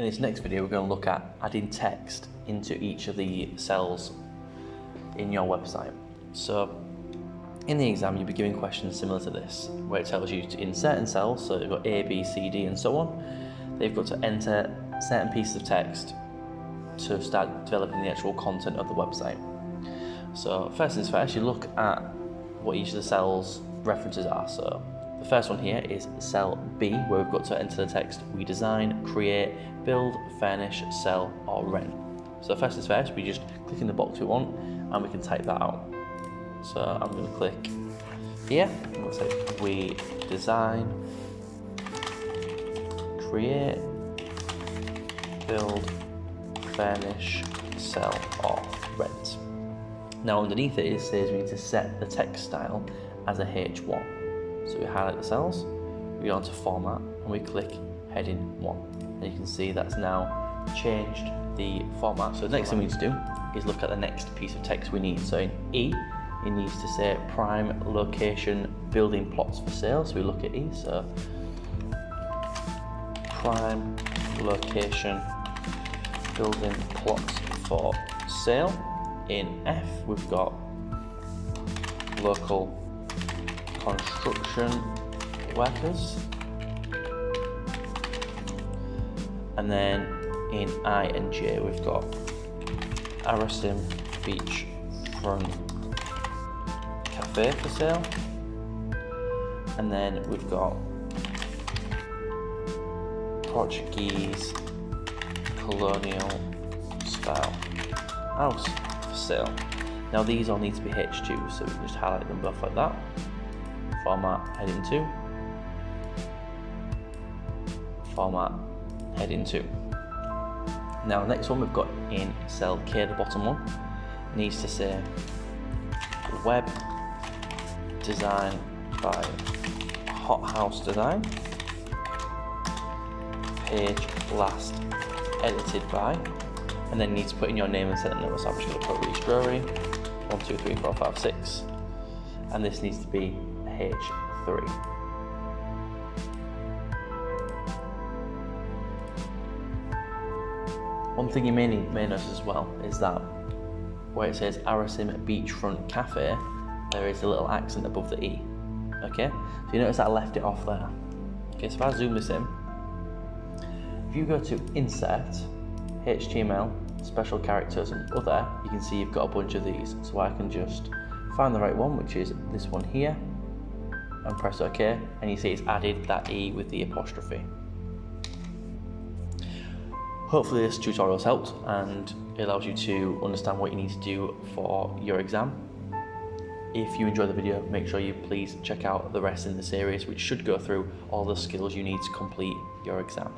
In this next video, we're going to look at adding text into each of the cells in your website. So in the exam, you'll be given questions similar to this, where it tells you to insert in cells, so you've got A, B, C, D, and so on. They've got to enter certain pieces of text to start developing the actual content of the website. So first things first, you look at what each of the cells references are. So the first one here is cell B, where we've got to enter the text: we design, create, build, furnish, sell, or rent. So first things first, we just click in the box we want and we can type that out. So I'm going to click here, I'm going to say we design, create, build, furnish, sell, or rent. Now underneath it says we need to set the text style as a H1. So we highlight the cells, we go onto format and we click heading 1. And you can see that's now changed the format. So the next thing we need to do is look at the next piece of text we need. So in E, it needs to say prime location building plots for sale. So we look at E, so prime location building plots for sale. In F, we've got local construction workers. And then in I and J, we've got Arasim Beach Front Cafe for sale. And then we've got Portuguese colonial style house for sale. Now these all need to be H2, so we can just highlight them both like that. Format heading 2. Format heading 2. Now next one we've got in cell K, the bottom one, needs to say web design by Hothouse Design, page last edited by, and then you need to put in your name and sentence number. So I'm just going to put Reach Drury 1, 2, 3, 4, 5, 6, and this needs to be H3. One thing you may notice as well is that where it says Arasim Beachfront Cafe, there is a little accent above the E. Okay, so you notice that I left it off there. Okay, so if I zoom this in, if you go to Insert, HTML, Special Characters and Other, you can see you've got a bunch of these. So I can just find the right one, which is this one here, and press OK, and you see it's added that E with the apostrophe. Hopefully this tutorial has helped and it allows you to understand what you need to do for your exam. If you enjoyed the video, make sure you please check out the rest in the series, which should go through all the skills you need to complete your exam.